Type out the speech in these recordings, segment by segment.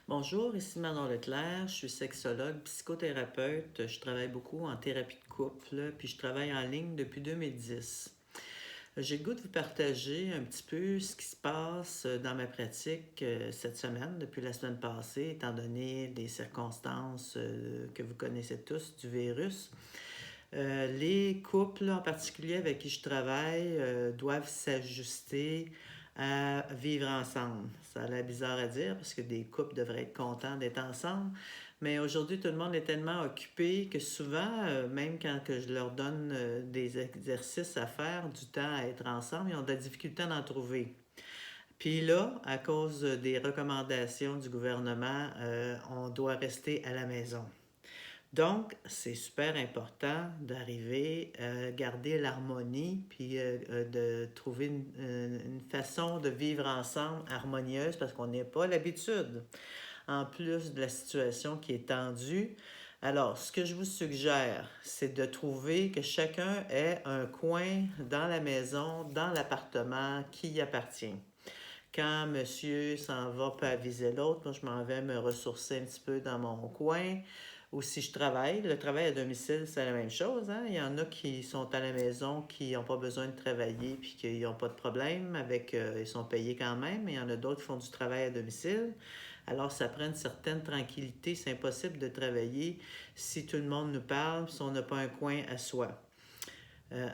Bonjour, ici Manon Leclerc, je suis sexologue, psychothérapeute, je travaille beaucoup en thérapie de couple, puis je travaille en ligne depuis 2010. J'ai le goût de vous partager un petit peu ce qui se passe dans ma pratique cette semaine, depuis la semaine passée, étant donné les circonstances que vous connaissez tous du virus. Les couples en particulier avec qui je travaille doivent s'ajuster à vivre ensemble. Ça a l'air bizarre à dire parce que des couples devraient être contents d'être ensemble, mais aujourd'hui tout le monde est tellement occupé que souvent, même quand que je leur donne des exercices à faire, du temps à être ensemble, ils ont de la difficulté à en trouver. Puis là, à cause des recommandations du gouvernement, on doit rester à la maison. Donc, c'est super important d'arriver à garder l'harmonie, puis de trouver une façon de vivre ensemble harmonieuse parce qu'on n'est pas l'habitude. En plus de la situation qui est tendue, alors ce que je vous suggère, c'est de trouver que chacun ait un coin dans la maison, dans l'appartement qui y appartient. Quand monsieur s'en va peut aviser l'autre, moi je m'en vais me ressourcer un petit peu dans mon coin. Ou si je travaille, le travail à domicile, c'est la même chose. Hein? Il y en a qui sont à la maison, qui n'ont pas besoin de travailler, puis qui n'ont pas de problème avec, ils sont payés quand même. Mais il y en a d'autres qui font du travail à domicile. Alors, ça prend une certaine tranquillité. C'est impossible de travailler si tout le monde nous parle, si on n'a pas un coin à soi.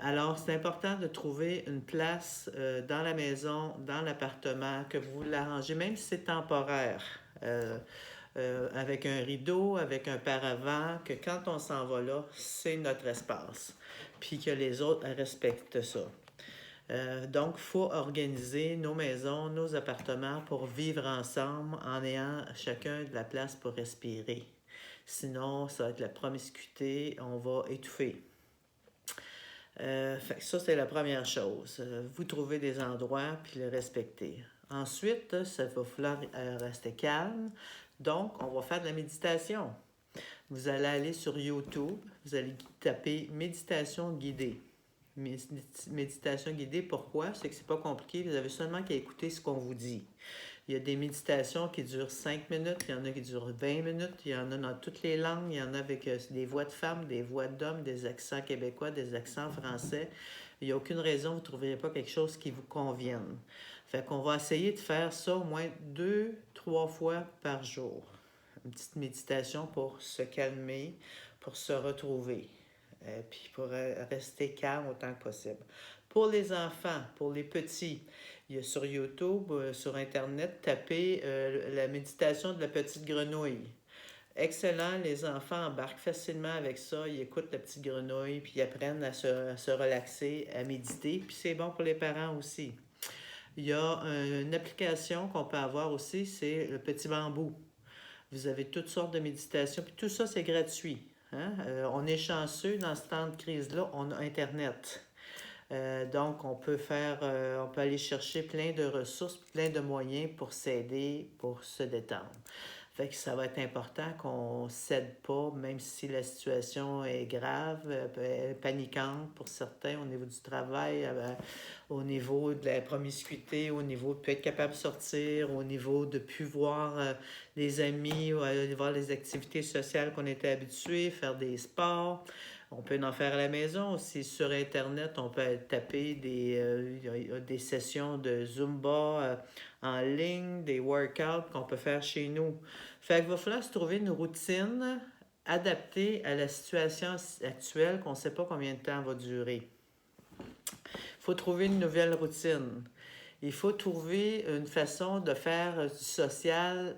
Alors, c'est important de trouver une place dans la maison, dans l'appartement, que vous l'arrangez, même si c'est temporaire, avec un rideau, avec un paravent, que quand on s'en va là, c'est notre espace, puis que les autres respectent ça. Donc, il faut organiser nos maisons, nos appartements pour vivre ensemble en ayant chacun de la place pour respirer. Sinon, ça va être la promiscuité, on va étouffer. Fait que ça, c'est la première chose. Vous trouvez des endroits puis les respecter. Ensuite, ça va falloir rester calme. Donc, on va faire de la méditation. Vous allez aller sur YouTube, vous allez taper méditation guidée. Méditation guidée, pourquoi? C'est que c'est pas compliqué, vous avez seulement qu'à écouter ce qu'on vous dit. Il y a des méditations qui durent 5 minutes, il y en a qui durent 20 minutes, il y en a dans toutes les langues, il y en a avec des voix de femmes, des voix d'hommes, des accents québécois, des accents français. Il n'y a aucune raison que vous ne trouverez pas quelque chose qui vous convienne. Fait qu'on va essayer de faire ça au moins 2, 3 fois par jour. Une petite méditation pour se calmer, pour se retrouver, puis pour rester calme autant que possible. Pour les enfants, pour les petits, il y a sur YouTube, sur Internet, tapez la méditation de la petite grenouille. Excellent, les enfants embarquent facilement avec ça, ils écoutent la petite grenouille, puis ils apprennent à se relaxer, à méditer, puis c'est bon pour les parents aussi. Il y a une application qu'on peut avoir aussi, c'est le petit bambou. Vous avez toutes sortes de méditations, puis tout ça, c'est gratuit. Hein? On est chanceux dans ce temps de crise-là, on a Internet. Donc, on peut aller chercher plein de ressources, plein de moyens pour s'aider, pour se détendre. Fait que ça va être important qu'on ne cède pas, même si la situation est grave, paniquante pour certains au niveau du travail, au niveau de la promiscuité, au niveau de ne plus être capable de sortir, au niveau de ne plus voir les amis, ou aller voir les activités sociales qu'on était habitués, faire des sports. On peut en faire à la maison aussi. Sur Internet, on peut taper des sessions de Zumba en ligne, des workouts qu'on peut faire chez nous. Fait qu'il va falloir se trouver une routine adaptée à la situation actuelle qu'on ne sait pas combien de temps va durer. Il faut trouver une nouvelle routine. Il faut trouver une façon de faire du social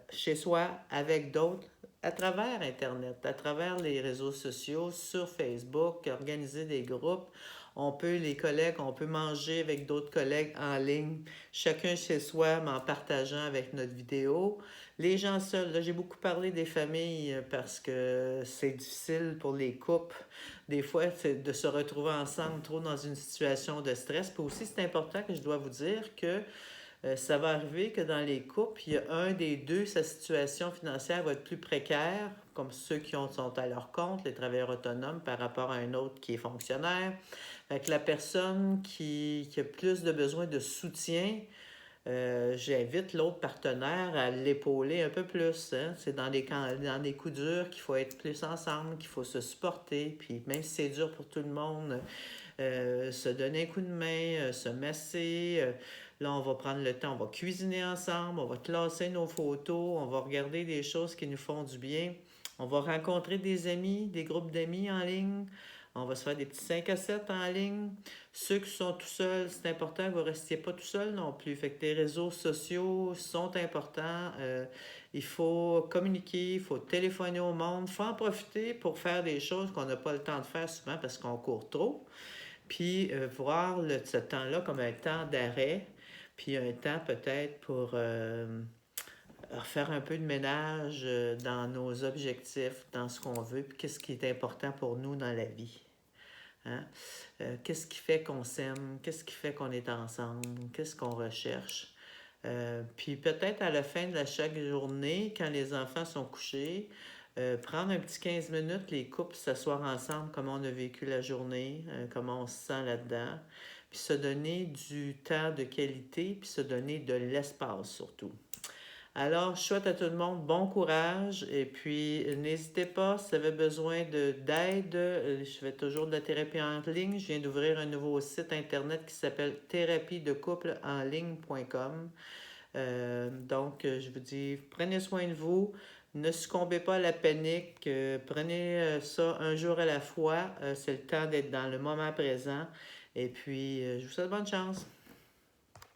chez soi avec d'autres à travers Internet, à travers les réseaux sociaux, sur Facebook, organiser des groupes. Les collègues, on peut manger avec d'autres collègues en ligne, chacun chez soi, mais en partageant avec notre vidéo. Les gens seuls, là, j'ai beaucoup parlé des familles parce que c'est difficile pour les couples. Des fois, c'est de se retrouver ensemble trop dans une situation de stress. Puis aussi, c'est important que je dois vous dire que ça va arriver que dans les couples, il y a un des deux, sa situation financière va être plus précaire, comme ceux sont à leur compte, les travailleurs autonomes, par rapport à un autre qui est fonctionnaire. Fait que la personne qui a plus de besoin de soutien j'invite l'autre partenaire à l'épauler un peu plus. Hein. C'est dans des coups durs qu'il faut être plus ensemble, qu'il faut se supporter. Puis même si c'est dur pour tout le monde, se donner un coup de main, se masser. Là, on va prendre le temps, on va cuisiner ensemble, on va classer nos photos, on va regarder des choses qui nous font du bien. On va rencontrer des amis, des groupes d'amis en ligne. On va se faire des petits 5 à 7 en ligne. Ceux qui sont tout seuls, c'est important que vous ne restiez pas tout seul non plus. Fait que les réseaux sociaux sont importants. Il faut communiquer, il faut téléphoner au monde. Il faut en profiter pour faire des choses qu'on n'a pas le temps de faire souvent parce qu'on court trop. Puis voir ce temps-là comme un temps d'arrêt, puis un temps peut-être pour faire un peu de ménage dans nos objectifs, dans ce qu'on veut, puis qu'est-ce qui est important pour nous dans la vie. Hein? Qu'est-ce qui fait qu'on s'aime? Qu'est-ce qui fait qu'on est ensemble? Qu'est-ce qu'on recherche? Puis peut-être à la fin de chaque journée, quand les enfants sont couchés, prendre un petit 15 minutes, les couples s'asseoir ensemble, comment on a vécu la journée, comment on se sent là-dedans, puis se donner du temps de qualité, puis se donner de l'espace surtout. Alors, je souhaite à tout le monde bon courage et puis n'hésitez pas si vous avez besoin d'aide. Je fais toujours de la thérapie en ligne. Je viens d'ouvrir un nouveau site internet qui s'appelle thérapiedecoupleenligne.com. Donc, je vous dis, prenez soin de vous. Ne succombez pas à la panique. Prenez ça un jour à la fois. C'est le temps d'être dans le moment présent. Et puis, je vous souhaite bonne chance.